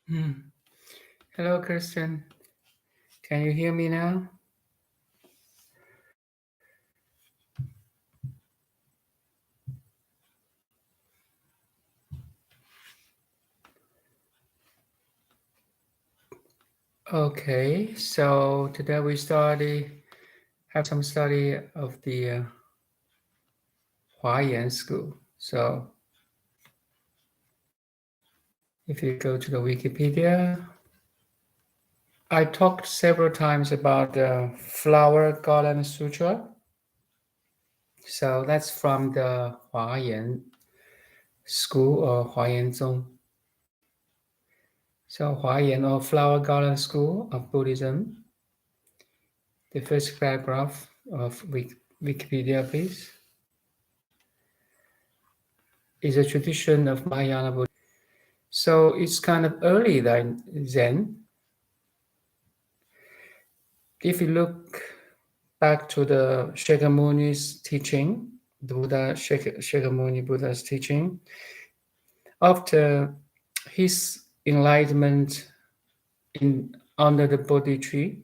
Hmm. Hello, Christian. Can you hear me now? Okay, so today we have some study of the Hua Yan school. So if you go to the Wikipedia, I talked several times about the Flower Garden Sutra. So that's from the Hua Yan school or Hua Yan Zong. So Hua Yan or Flower Garden School of Buddhism. The first paragraph of Wikipedia, please, is a tradition of Mahayana Buddhism. So it's kind of early than Zen. If you look back to the Shakyamuni's teaching, the Buddha Shakyamuni Buddha's teaching, after his enlightenment under the Bodhi tree,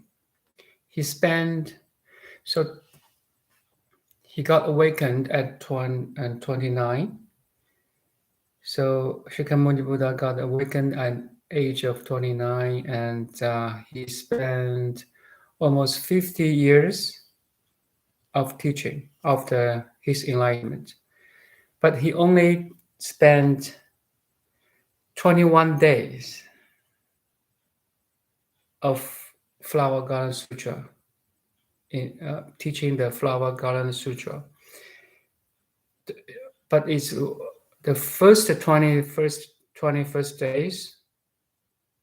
he spent so he got awakened at 29. So Shakyamuni Buddha got awakened at age of 29, and he spent almost 50 years of teaching after his enlightenment. But he only spent 21 days of Flower Garden Sutra, in teaching the Flower Garden Sutra. But it's the first 21st days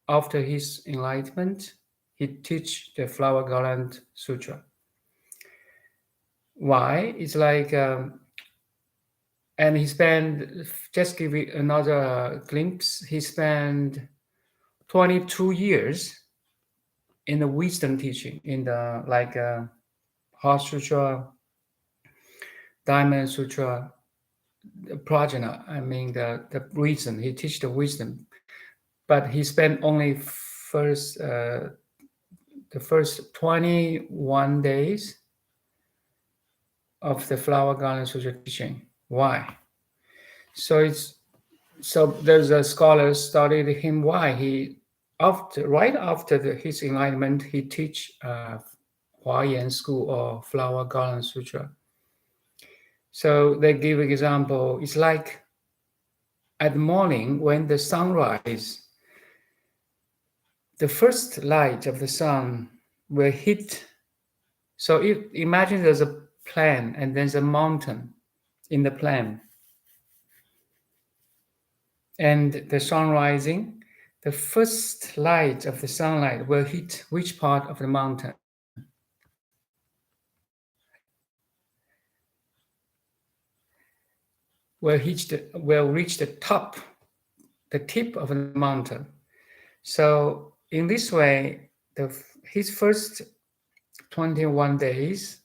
after his enlightenment, he teach the Flower Garland Sutra. Why? It's like, and he spent, just give you another glimpse, he spent 22 years in the wisdom teaching, in the like Heart Sutra, Diamond Sutra, the prajna, I mean the reason, he teach the wisdom. But he spent only the first 21 days of the Flower Garden Sutra teaching. Why? So there's a scholar studied him why he right after his enlightenment he teach Hua Yan school or Flower Garden Sutra. So they give an example. It's like at the morning when the sunrise, the first light of the sun will hit. So imagine there's a plain and there's a mountain in the plain. And the sun rising, the first light of the sunlight will hit which part of the mountain? Will reach the top, the tip of the mountain. So in this way, his first 21 days,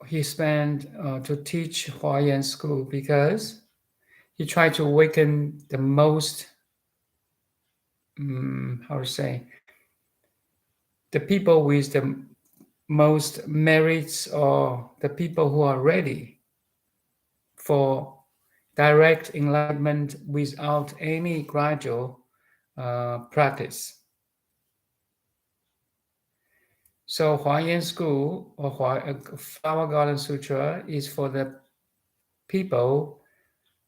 he spent to teach Hua Yan school because he tried to awaken the most, how to say, the people with the most merits or the people who are ready for direct enlightenment without any gradual practice. So Hua Yan school or Flower Garden Sutra is for the people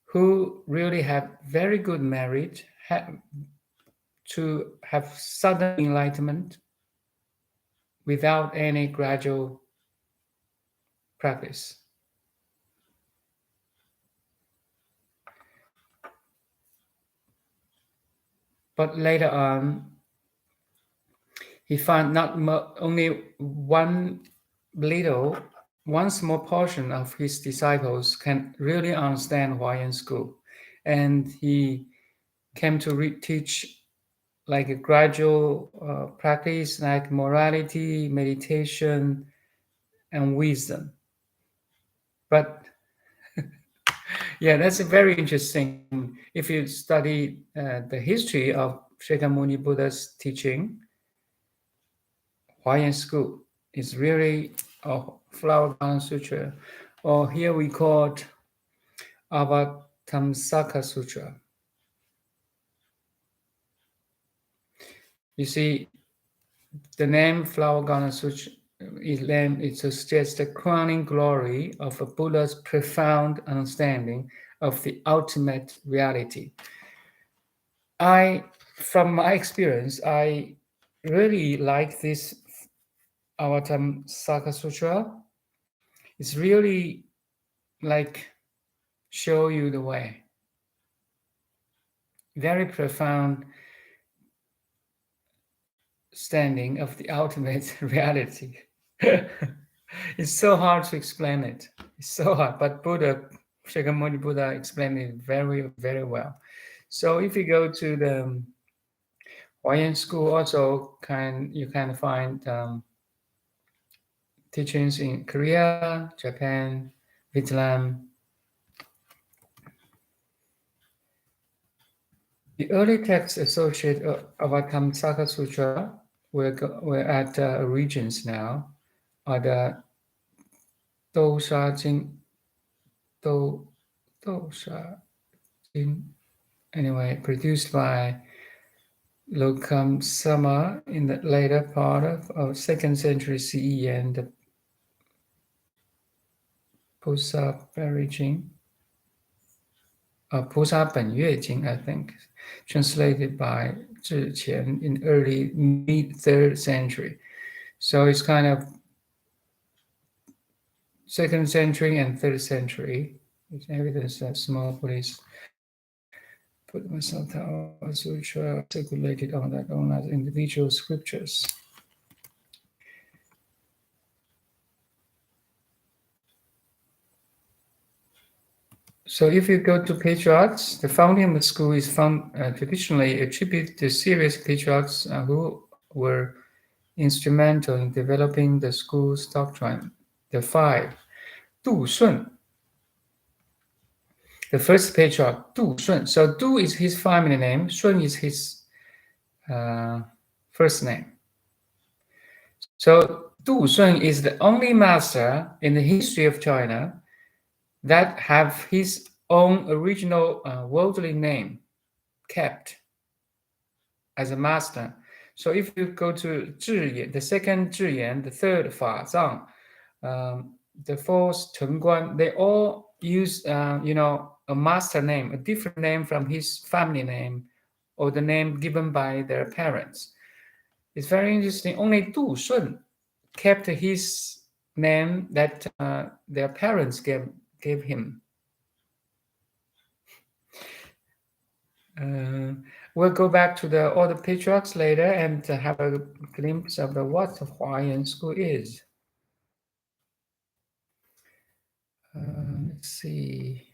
who really have very good merit to have sudden enlightenment without any gradual practice. But later on, he found not only one small portion of his disciples can really understand Hua Yan school. And he came to teach like a gradual practice, like morality, meditation, and wisdom. But Yeah, that's very interesting. If you study the history of Shakyamuni Buddha's teaching, Hua Yan school is really a flower garden sutra, or here we call it Avatamsaka Sutra. You see, the name Flower Garden Sutra it suggests the crowning glory of a Buddha's profound understanding of the ultimate reality. From my experience, I really like this Avatamsaka Sutra. It's really like show you the way. Very profound standing of the ultimate reality. It's so hard to explain it. It's so hard, but Shakyamuni Buddha explained it very, very well. So if you go to the Hua Yan school, also you can find teachings in Korea, Japan, Vietnam. The early texts associated Avatamsaka Sutra we're at regions now are the Dosha Jing, Do, Dosha Jing, anyway, produced by Lokam Sama in the later part of 2nd century CE and the Pusa Jing, Pusa Ben Jing, I think, translated by Zhi Qian in early mid 3rd century. So it's kind of 2nd century and 3rd century. It's evidence that small Buddhists put myself down sutra circulated on their own as individual scriptures. So if you go to patriarchs, the founding of the school is traditionally attributed to serious patriarchs who were instrumental in developing the school's doctrine. The 5, Du Shun. The first patriarch, Du Shun. So Du is his family name, Shun is his first name. So Du Shun is the only master in the history of China that have his own original worldly name kept as a master. So if you go to Zhiyan, the second Zhiyan, the third Fa Zhang, the fourth Chen Guan, they all use a master name, a different name from his family name or the name given by their parents. It's very interesting. Only Du Shun kept his name that their parents gave him. We'll go back to all the patriarchs later and have a glimpse of what the Hua Yan school is. Let's see.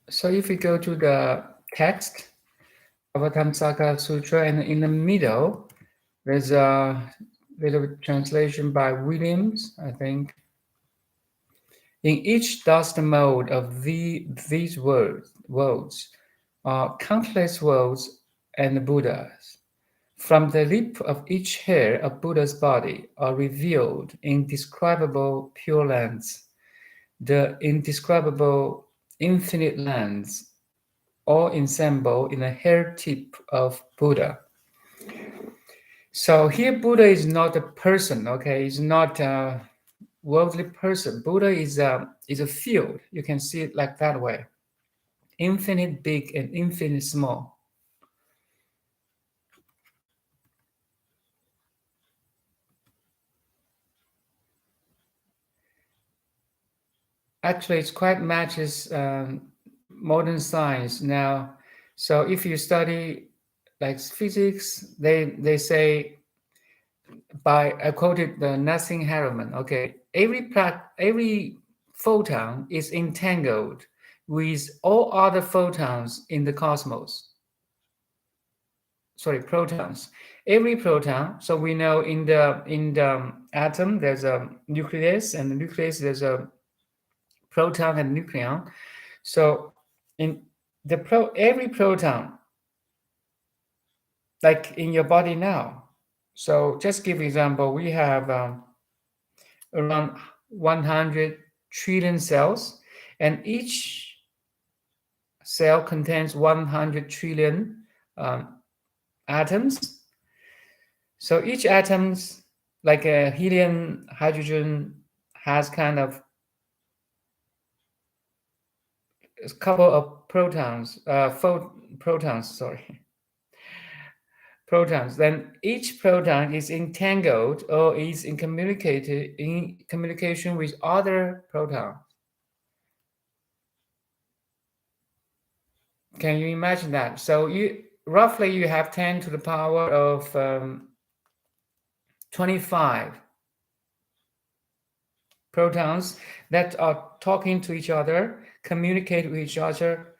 So if we go to the text, Avatamsaka Sutra, and in the middle, there's a little translation by Williams, I think. In each dust mode of these worlds are countless worlds and Buddhas. From the lip of each hair of Buddha's body are revealed indescribable pure lands, the indescribable infinite lands, all ensemble in a hair tip of Buddha. So here Buddha is not a person, okay? He's not a worldly person. Buddha is a field. You can see it like that way. Infinite big and infinite small. Actually, it quite matches modern science now. So if you study like physics, they say I quoted the Nassim Haramein. Okay, every photon is entangled with all other photons in the cosmos. Sorry, protons. Every proton. So we know in the atom there's a nucleus, and the nucleus there's a proton and nucleon. So in every proton, like in your body now. So just give example, we have around 100 trillion cells, and each cell contains 100 trillion atoms. So each atoms, like a helium, hydrogen, has kind of a couple of protons, protons, sorry, protons. Then each proton is entangled or is in communication with other protons. Can you imagine that? So you have 10 to the power of 25 protons that are talking to each other, communicate with each other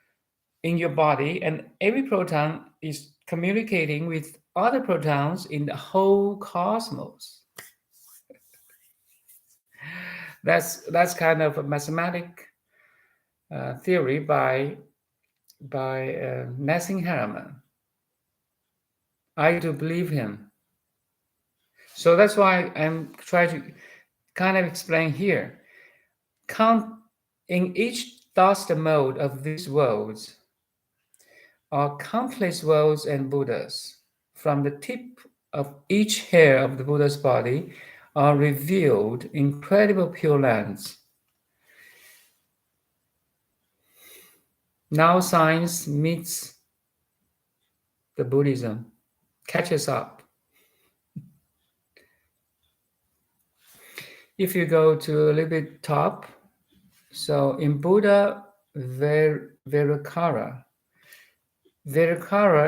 in your body, and every proton is communicating with other protons in the whole cosmos. That's kind of a mathematic theory by Nassim Haramein. I do believe him. So that's why I'm trying to kind of explain here. Count in each dust mode of these worlds are countless worlds and Buddhas. From the tip of each hair of the Buddha's body are revealed incredible pure lands. Now science meets the Buddhism, catches up. If you go to a little bit top, so in Buddha Verakara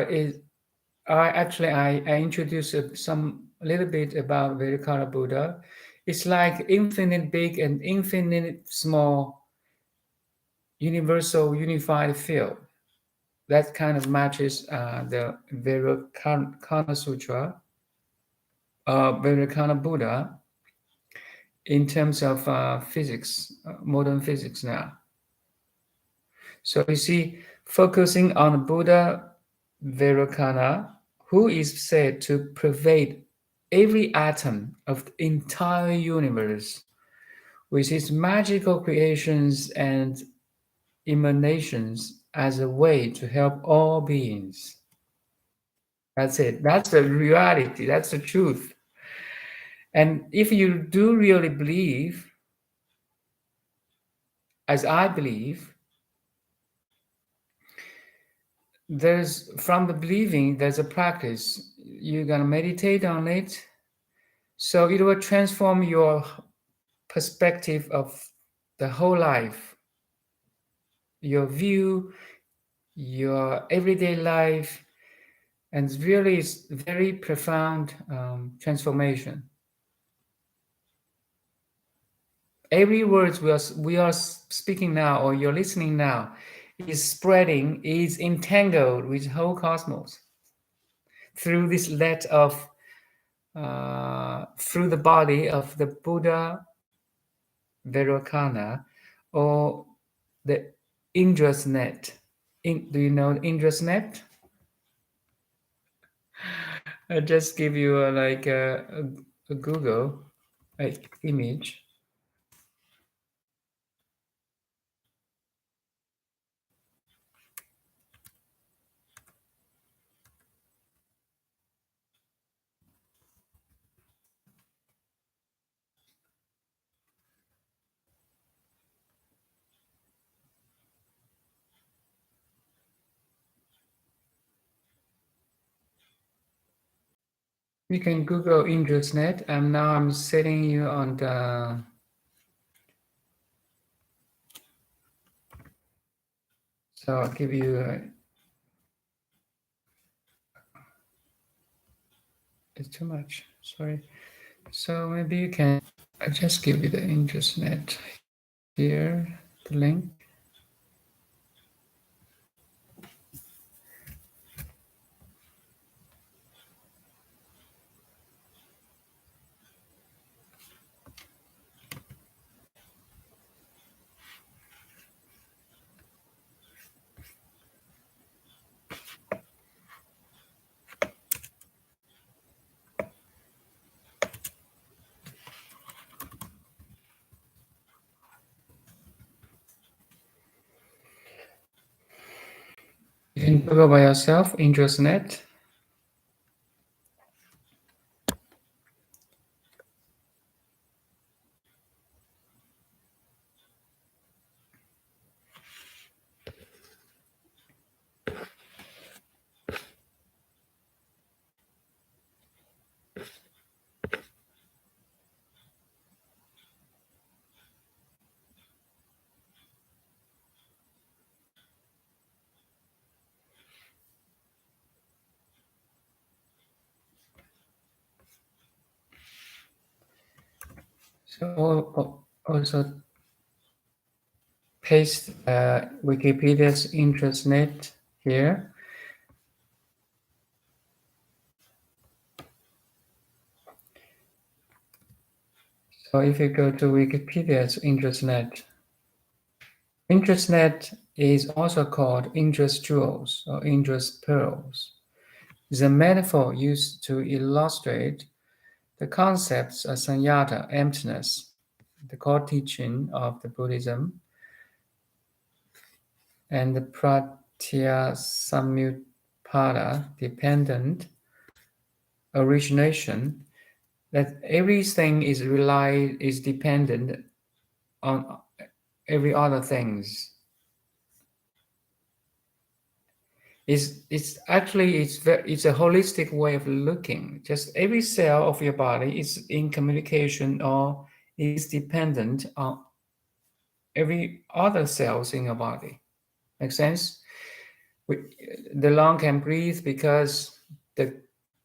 is I introduced a little bit about Verakara Buddha. It's like infinite big and infinite small universal unified field. That kind of matches the Verakana Sutra, Verakana Buddha, in terms of physics, modern physics now. So you see, focusing on Buddha Vairocana, who is said to pervade every atom of the entire universe with his magical creations and emanations as a way to help all beings. That's it. That's the reality. That's the truth. And if you do really believe, as I believe, from the believing, there's a practice. You're going to meditate on it. So it will transform your perspective of the whole life, your view, your everyday life, and really it's very profound transformation. Every word we are speaking now, or you're listening now, is spreading, is entangled with the whole cosmos through this let of through the body of the Buddha Vairocana, or the Indra's net. Do you know Indra's net? I just give you a Google image. You can Google Indra's net, and now I'm setting you on the. So I'll give you. It's too much. Sorry. So maybe you can. I just give you the internet here, the link. You can Google by yourself, internet. So also paste Wikipedia's internet here. So if you go to Wikipedia's internet is also called Indra's jewels or Indra's pearls. It's a metaphor used to illustrate the concepts of sunyata, emptiness, the core teaching of the Buddhism, and the pratyasamutpada, dependent origination, that everything is dependent on every other things. It's actually it's a holistic way of looking. Just every cell of your body is in communication or is dependent on every other cells in your body. Make sense? We, the lung can breathe because the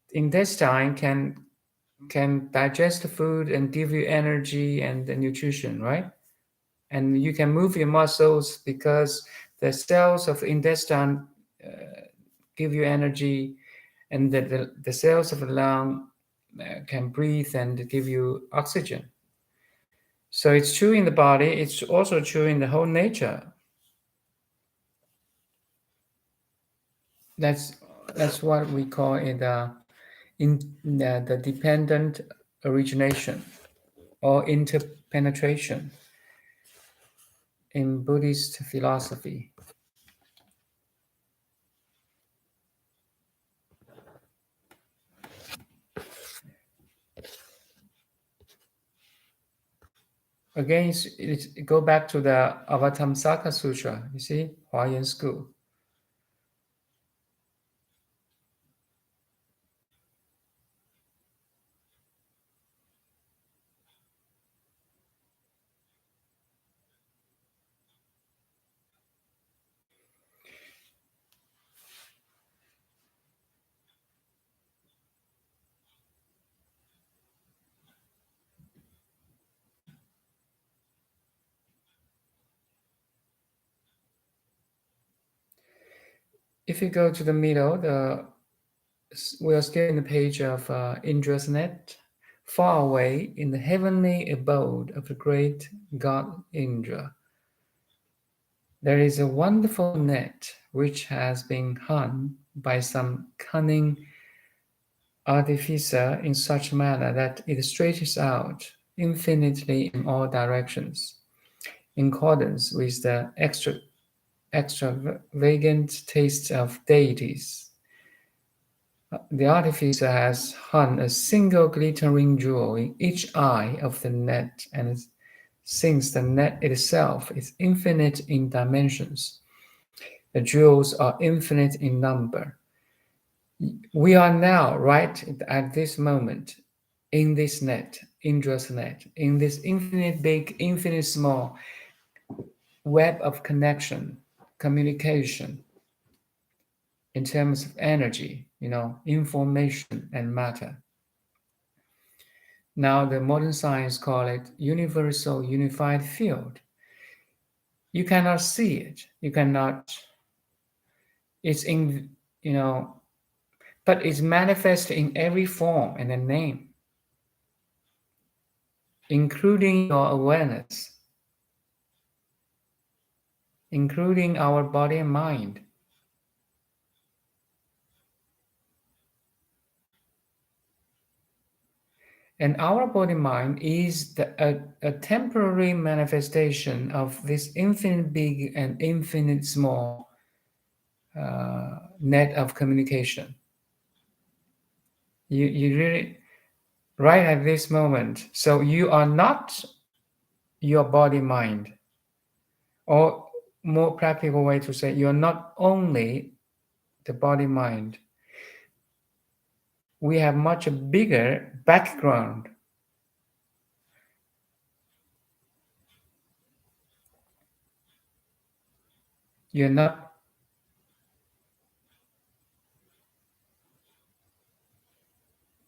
intestine can digest the food and give you energy and the nutrition, right? And you can move your muscles because the cells of the intestine give you energy, and the cells of the lung can breathe and give you oxygen. So it's true in the body, it's also true in the whole nature. That's what we call it in the dependent origination or interpenetration in Buddhist philosophy. Again, go back to the Avatamsaka Sutra, you see, Hua Yan school. If you go to the middle, we are still in the page of Indra's net, far away in the heavenly abode of the great god Indra. There is a wonderful net which has been hung by some cunning artificer in such manner that it stretches out infinitely in all directions, in accordance with the extravagant taste of deities. The artificer has hung a single glittering jewel in each eye of the net, and since the net itself is infinite in dimensions, the jewels are infinite in number. We are now, right at this moment, in this net, Indra's net, in this infinite big, infinite small web of connection, communication, in terms of energy, information and matter. Now the modern science call it universal unified field. You cannot see it. You cannot. It's in, but it's manifest in every form and a name, including your awareness, including our body and mind. And our body mind is a temporary manifestation of this infinite big and infinite small net of communication. You really, right at this moment, so you are not your body mind, or more practical way to say, you're not only the body mind. We have much bigger background. You're not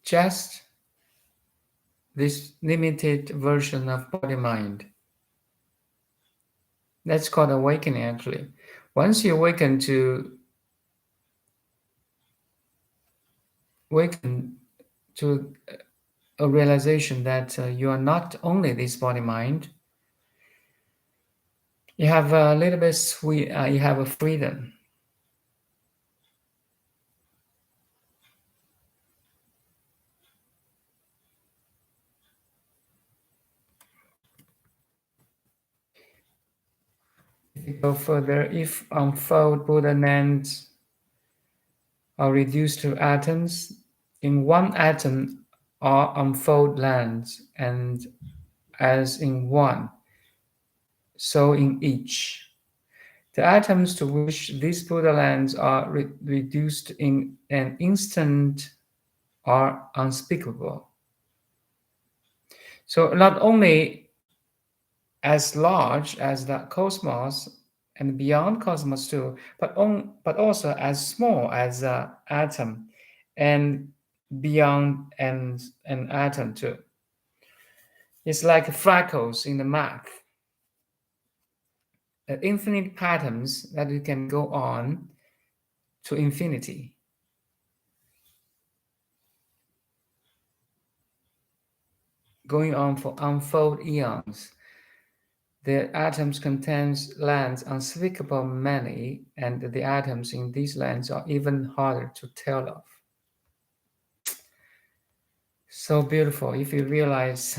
just this limited version of body mind. That's called awakening, actually. Once you awaken to a realization that you are not only this body mind, you have a little bit sweet. You have a freedom. If you go further, if unfold Buddha lands are reduced to atoms, in one atom are unfold lands, and as in one, so in each. The atoms to which these Buddha lands are reduced in an instant are unspeakable. So not only as large as the cosmos and beyond cosmos too, but also as small as an atom and beyond an atom too. It's like fractals in the math. Infinite patterns that you can go on to infinity. Going on for unfold eons. The atoms contains lands unspeakable many, and the atoms in these lands are even harder to tell of. So beautiful if you realize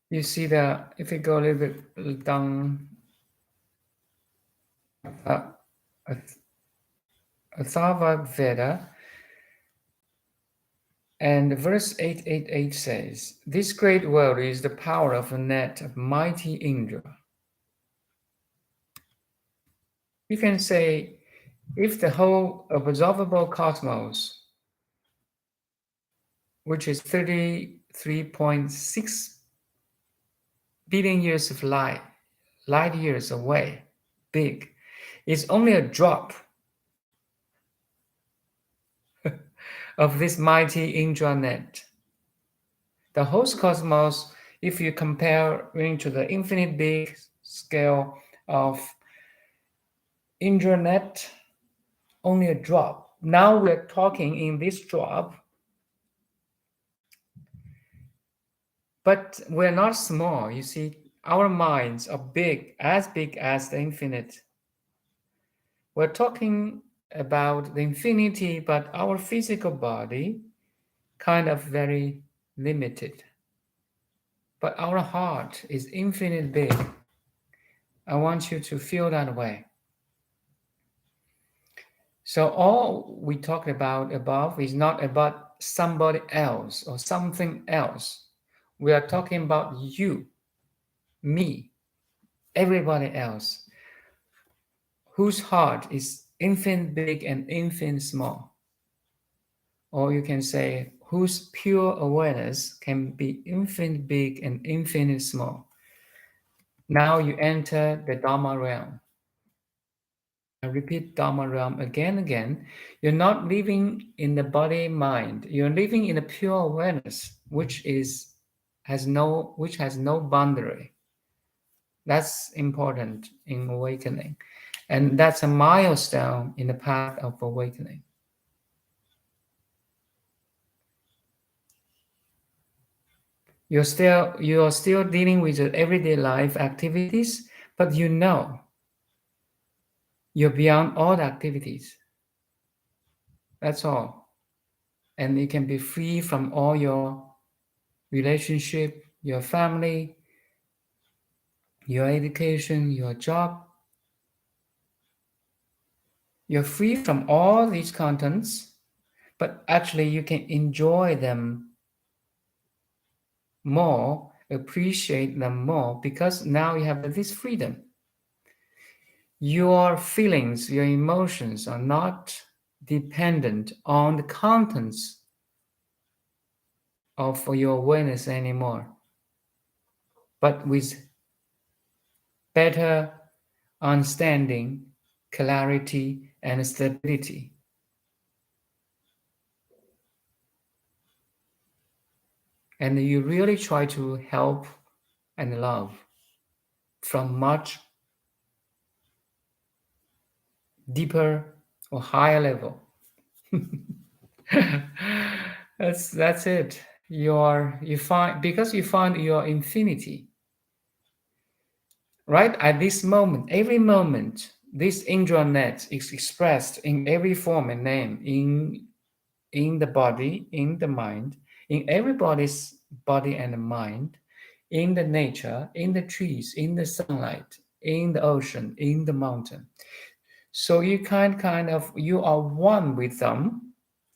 you see if you go a little bit down, Atharva Veda, and verse 888 says, "This great world is the power of a net of mighty Indra." You can say, if the whole observable cosmos, which is 33.6 billion years of light years away, big, is only a drop of this mighty Indra net. The whole cosmos, if you compare it to the infinite big scale of Indra net, only a drop. Now we're talking in this drop, but we're not small. You see, our minds are big as the infinite. We're talking about the infinity, but our physical body kind of very limited. But our heart is infinite big. I want you to feel that way. So all we talked about above is not about somebody else or something else. We are talking about you, me, everybody else, whose heart is infinite big and infinite small. Or you can say, whose pure awareness can be infinite big and infinite small. Now you enter the Dharma realm. repeat Dharma realm again and again, you're not living in the body mind. You're living in a pure awareness, which has no boundary. That's important in awakening. And that's a milestone in the path of awakening. You're still dealing with the everyday life activities, but you're beyond all the activities. That's all. And you can be free from all your relationship, your family, your education, your job. You're free from all these contents, but actually you can enjoy them more, appreciate them more, because now you have this freedom. Your feelings, your emotions are not dependent on the contents of your awareness anymore, but with better understanding, clarity, and stability. And you really try to help and love from much deeper or higher level. That's it. You find, because you find your infinity. Right at this moment, every moment, this Indra net is expressed in every form and name, in the body, in the mind, in everybody's body and mind, in the nature, in the trees, in the sunlight, in the ocean, in the mountain. So you you are one with them,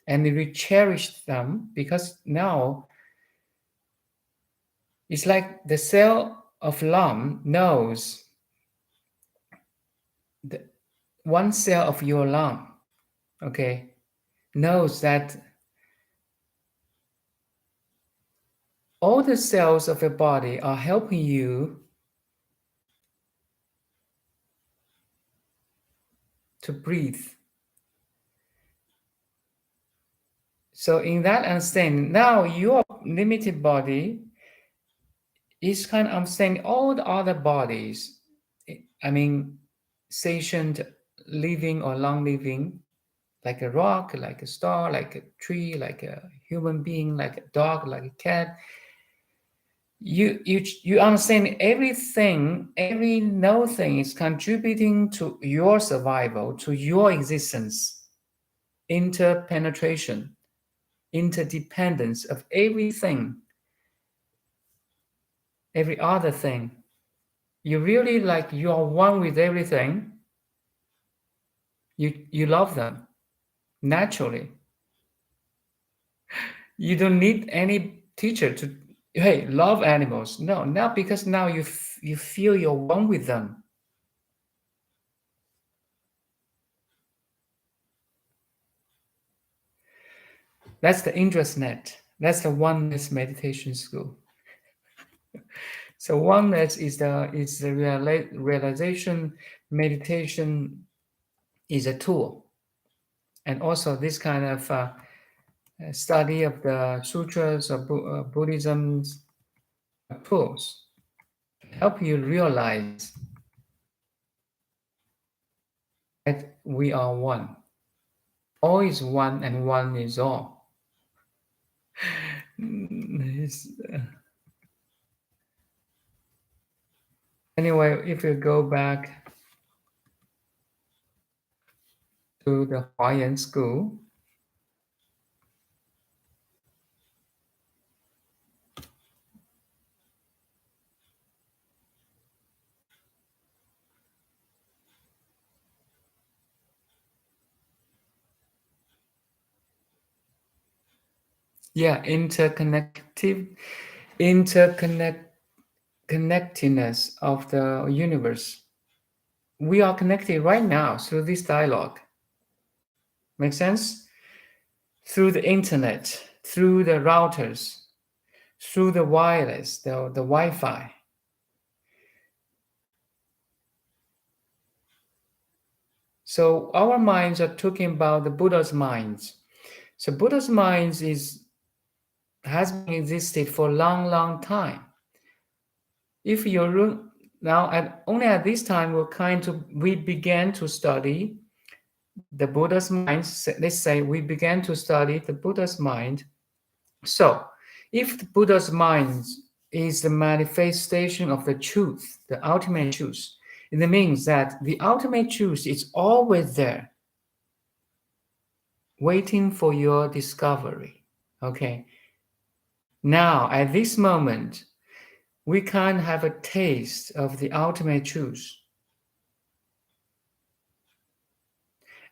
and you cherish them, because now it's like the cell of lung knows the one cell of your lung, okay, knows that all the cells of your body are helping you to breathe. So in that understanding, now your limited body is kind of understanding all the other bodies. I mean, sentient, living or non-living, like a rock, like a star, like a tree, like a human being, like a dog, like a cat. You understand everything, every no thing is contributing to your survival, to your existence, interpenetration, interdependence of everything, every other thing. You really like, you are one with everything. You love them naturally. You don't need any teacher to, hey, love animals. No, not because now you feel you're one with them. That's the interest net. That's the oneness meditation school. So oneness is the realization. Meditation is a tool, and also this kind of study of the sutras of Buddhism's tools help you realize that we are one. All is one, and one is all. Anyway, if you go back to the Hua Yan school, yeah, interconnectedness of the universe. We are connected right now through this dialogue. Make sense? Through the internet, through the routers, through the wireless, the Wi-Fi. So our minds are talking about the Buddha's minds. So Buddha's minds has been existed for a long, long time. If you're now only at this time we began to study the Buddha's mind. Let's say we began to study the Buddha's mind. So if the Buddha's mind is the manifestation of the truth, the ultimate truth, it means that the ultimate truth is always there, waiting for your discovery. Okay. Now, at this moment, we can have a taste of the ultimate truth.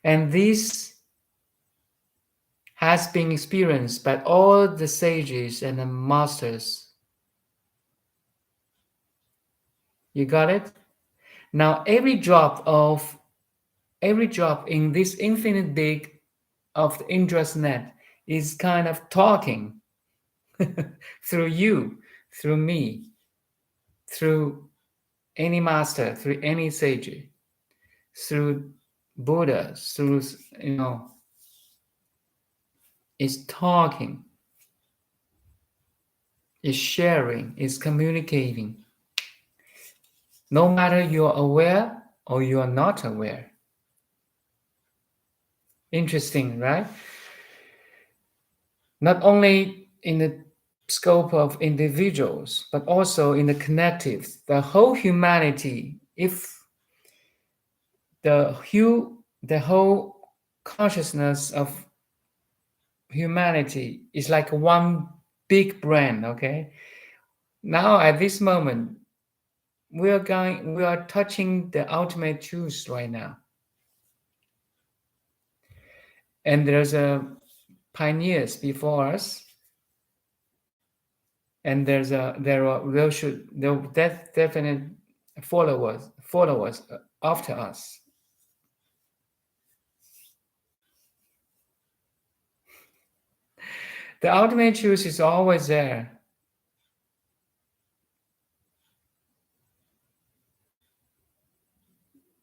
And this has been experienced by all the sages and the masters. You got it? Now, every drop in this infinite big of the Indra's net is kind of talking through you, through me, through any master, through any sage, through Buddha, through, is talking, is sharing, is communicating. No matter you're aware or you are not aware. Interesting, right? Not only in the scope of individuals, but also in the collective, the whole humanity. If the whole consciousness of humanity is like one big brain, okay? Now at this moment, we are touching the ultimate truth right now. And there's a pioneers before us, and there definite followers after us. The ultimate truth is always there.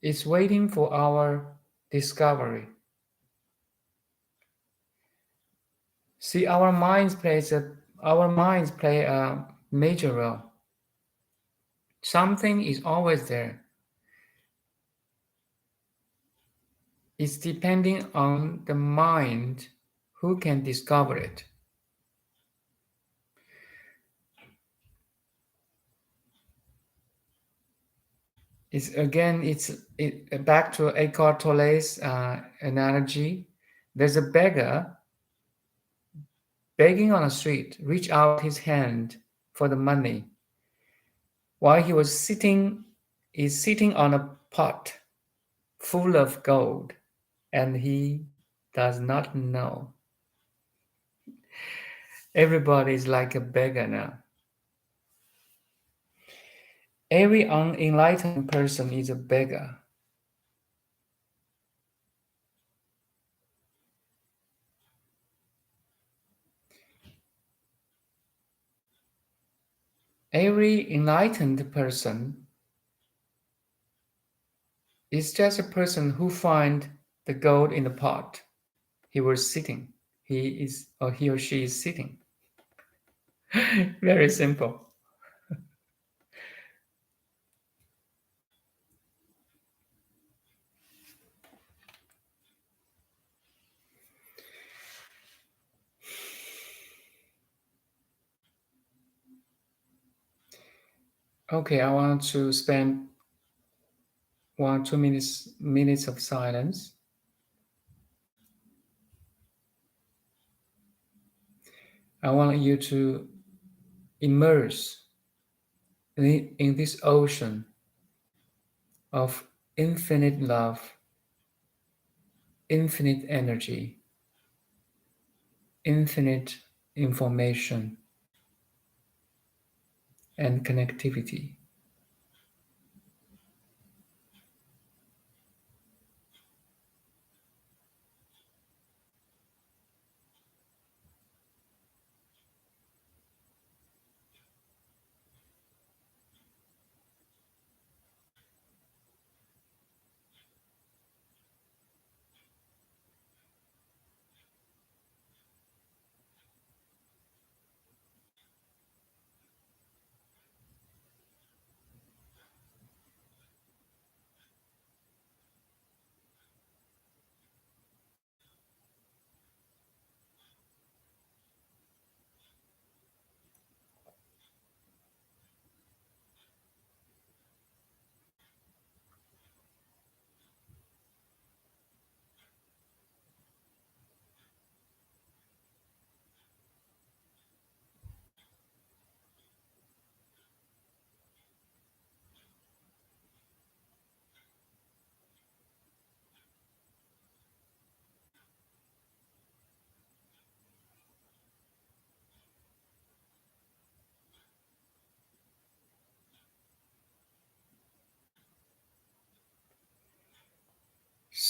It's waiting for our discovery. See, our minds play a major role. Something is always there. It's depending on the mind who can discover it. It's back to Eckhart Tolle's analogy. There's a beggar begging on the street, reach out his hand for the money. While he was sitting on a pot full of gold, and he does not know. Everybody is like a beggar now. Every unenlightened person is a beggar. Every enlightened person is just a person who find the gold in the pot. He was sitting. He or she is sitting. Very simple. Okay, I want to spend 1-2 minutes of silence. I want you to immerse in this ocean of infinite love, infinite energy, infinite information, and connectivity.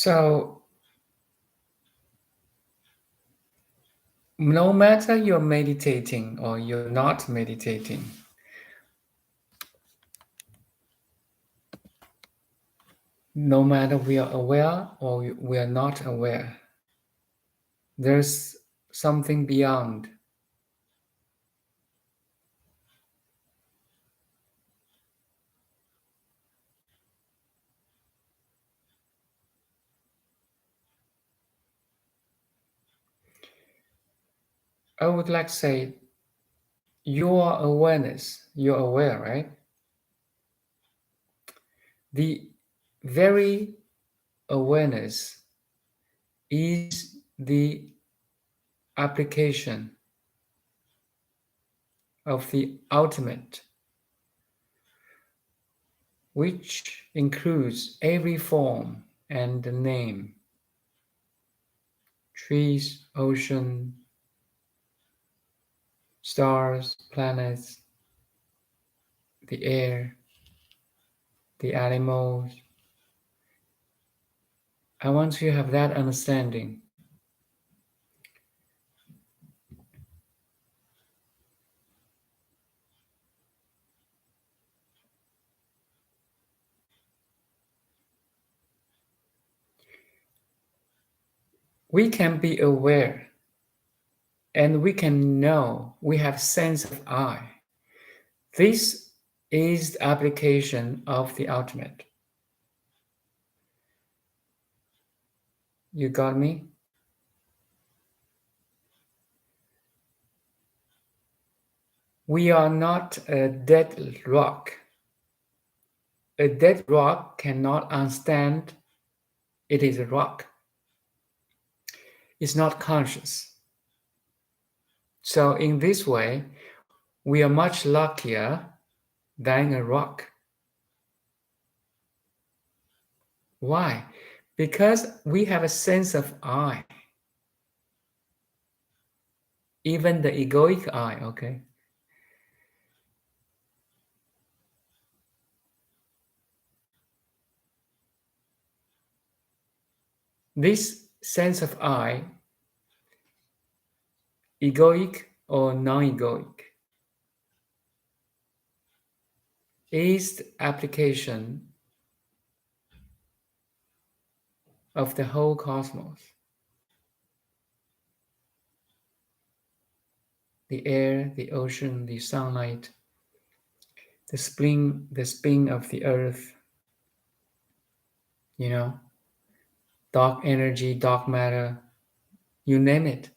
So no matter you're meditating or you're not meditating, no matter we are aware or we are not aware, there's something beyond. I would like to say your awareness, you're aware, right? The very awareness is the application of the ultimate, which includes every form and the name, trees, ocean, stars, planets, the air, the animals. I want you to have that understanding. We can be aware and we can know, we have sense of I. This is the application of the ultimate. You got me? We are not a dead rock. A dead rock cannot understand it is a rock. It's not conscious. So in this way, we are much luckier than a rock. Why? Because we have a sense of I. Even the egoic I, okay? This sense of I, egoic or non-egoic, is the application of the whole cosmos. The air, the ocean, the sunlight, the spin of the earth, dark energy, dark matter, you name it.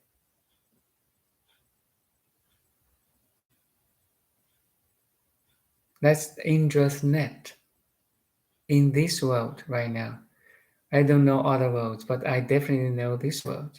That's Indra's net in this world right now. I don't know other worlds, but I definitely know this world.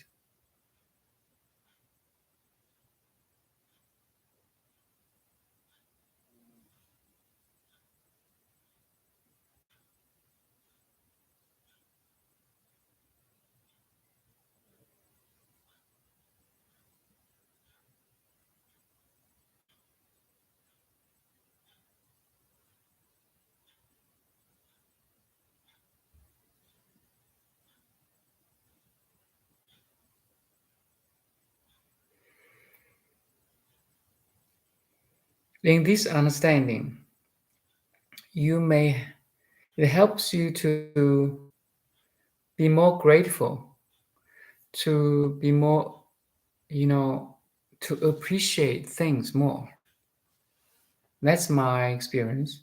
In this understanding, it helps you to be more grateful, to be more, to appreciate things more. That's my experience.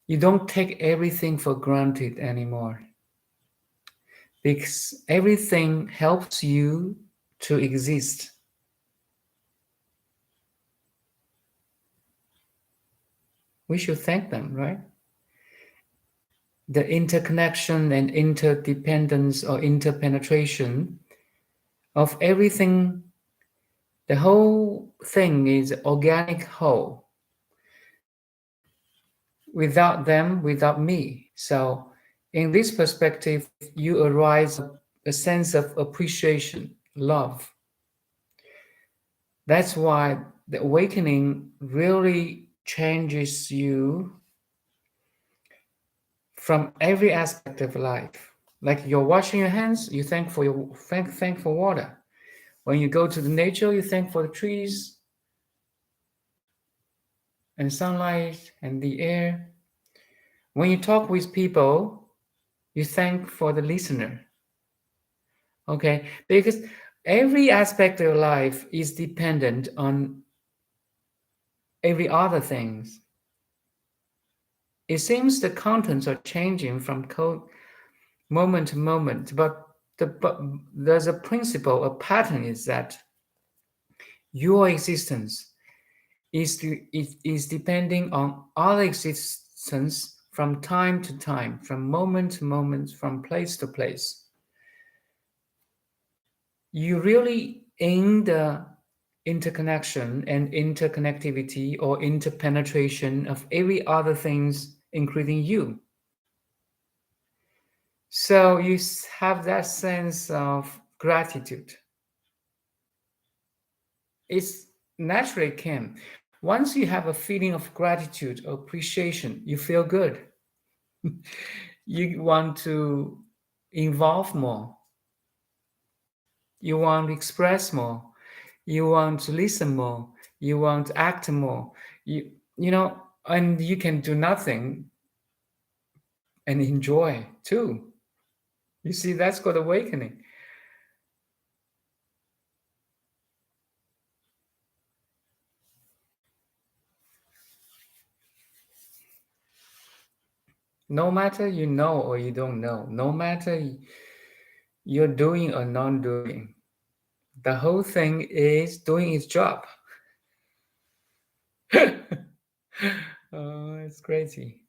You don't take everything for granted anymore because everything helps you to exist. We should thank them, right? The interconnection and interdependence or interpenetration of everything, the whole thing is organic whole. Without them, without me. So in this perspective, you arise a sense of appreciation, love. That's why the awakening really changes you from every aspect of life. Like you're washing your hands, you thank for water. When you go to the nature, you thank for the trees and sunlight and the air. When you talk with people, you thank for the listener. Okay, because every aspect of your life is dependent on every other things. It seems the contents are changing from moment to moment, but there's a principle, a pattern is that your existence is depending on other existence from time to time, from moment to moment, from place to place. You really in the interconnection and interconnectivity or interpenetration of every other things, including you. So you have that sense of gratitude. It's naturally came. Once you have a feeling of gratitude or appreciation, you feel good. You want to involve more. You want to express more. You want to listen more. You want to act more. You know, and you can do nothing and enjoy too. You see, that's called awakening. No matter you know or you don't know, no matter you're doing or non doing, the whole thing is doing its job. Oh, it's crazy.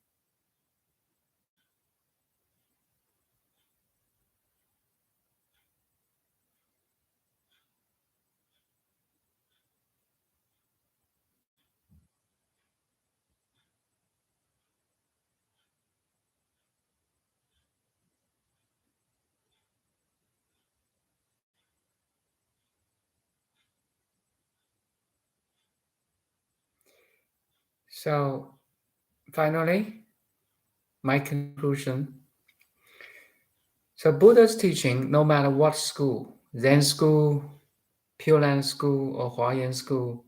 So, finally, my conclusion. So, Buddha's teaching, no matter what school, Zen school, Pure Land school, or Hua Yan school,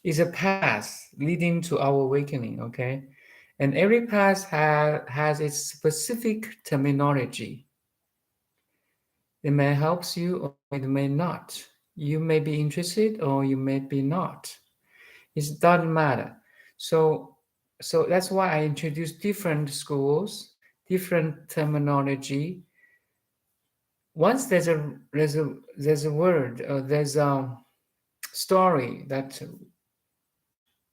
is a path leading to our awakening, okay? And every path has its specific terminology. It may help you or it may not. You may be interested or you may be not. It doesn't matter. So, so that's why I introduced different schools, different terminology. Once there's a word, there's a story that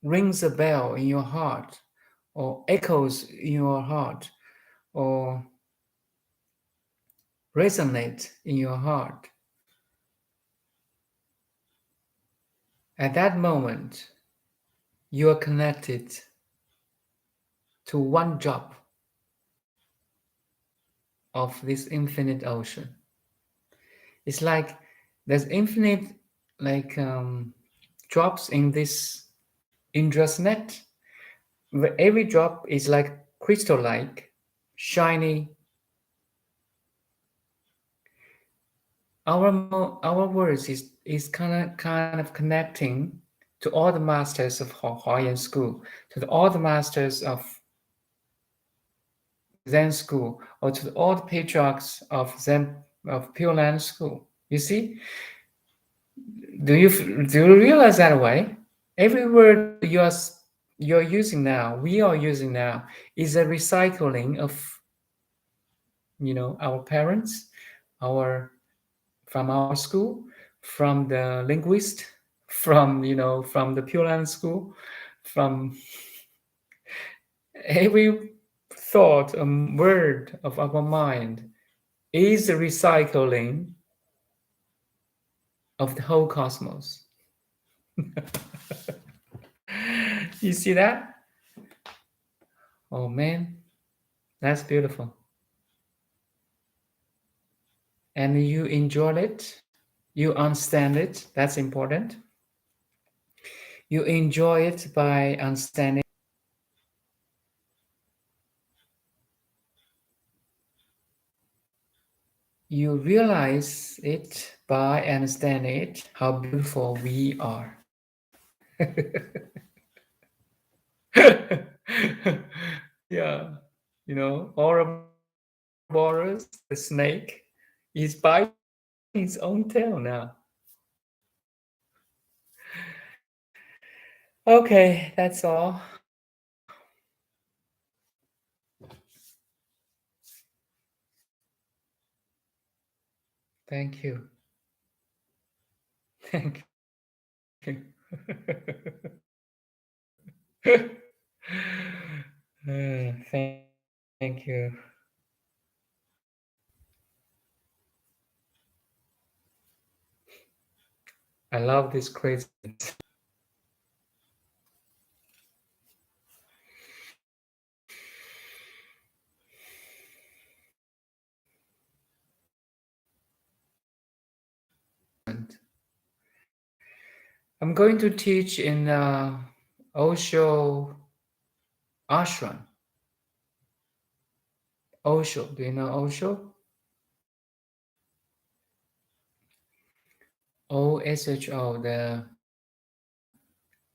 rings a bell in your heart, or echoes in your heart, or resonates in your heart. At that moment, you are connected to one drop of this infinite ocean. It's like there's infinite like drops in this Indra's net, where every drop is like crystal-like, shiny. Our words is kind of connecting to all the masters of Hua Yan school, to all the masters of Zen school, or to all the patriarchs of Zen of Pure Land school. You see, do you realize that way? Every word you're using now, we are using now, is a recycling of our parents, our from our school, from the linguist, from the Pure Land school, from every thought and word of our mind is a recycling of the whole cosmos. You see that? Oh man, that's beautiful. And you enjoy it, you understand it, that's important. You enjoy it by understanding. you realize it by understanding it, how beautiful we are. Yeah, Ouroboros, the snake, is biting his own tail now. Okay, that's all. Thank you. Thank you. Thank you. I love this craziness. I'm going to teach in Osho ashram. Osho, do you know Osho? OSHO, the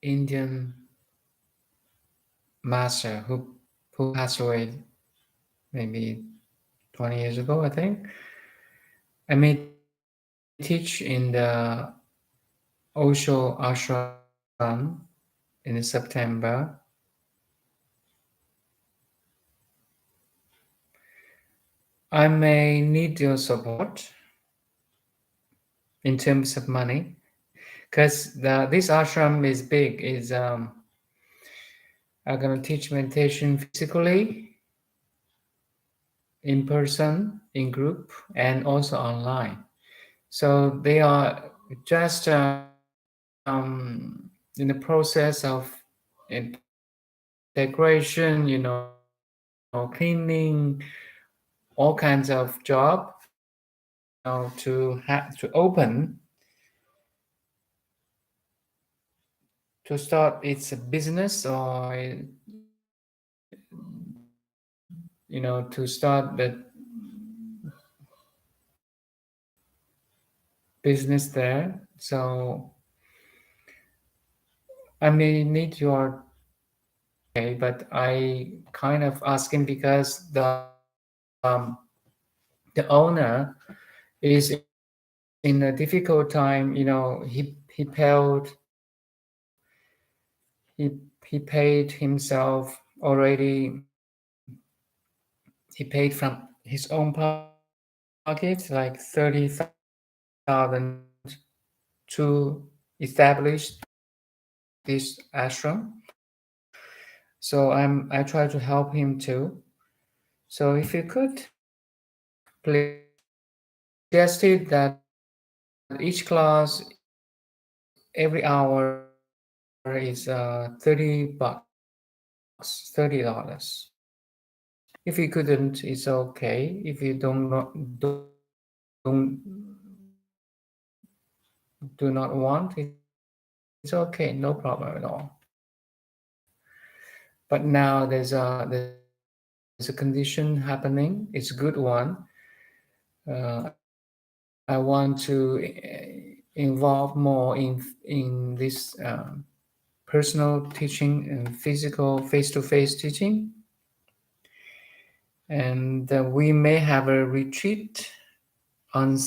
Indian master who passed away maybe 20 years ago, I think. I may teach in the Osho ashram in September. I may need your support in terms of money because this ashram is big. Is I'm gonna teach meditation physically, in person, in group, and also online. So they are just in the process of integration, cleaning, all kinds of job, to open, to start its business, or to start the business there. So I may need your, okay, but I kind of asking because the owner is in a difficult time. He he paid himself already. He paid from his own pocket like 30,000 to establish this ashram. So I try to help him too. So if you could please suggest it that each class every hour is $30. If you couldn't, it's okay. If you don't do not want, it's okay, no problem at all. But now there's a condition happening. It's a good one. I want to involve more in this personal teaching and physical face-to-face teaching, and we may have a retreat on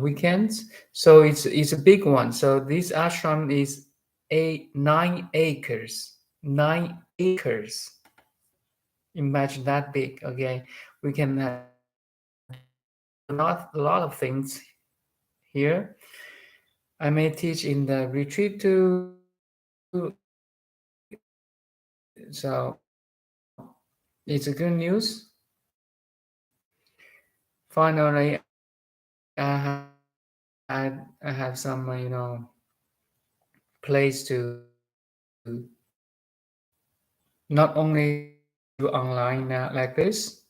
weekends. So it's a big one. So this ashram is 9 acres. 9 acres. Imagine that big. Okay, we can have not a lot of things here. I may teach in the retreat too. So it's a good news. Finally, I have some place to not only do online like this,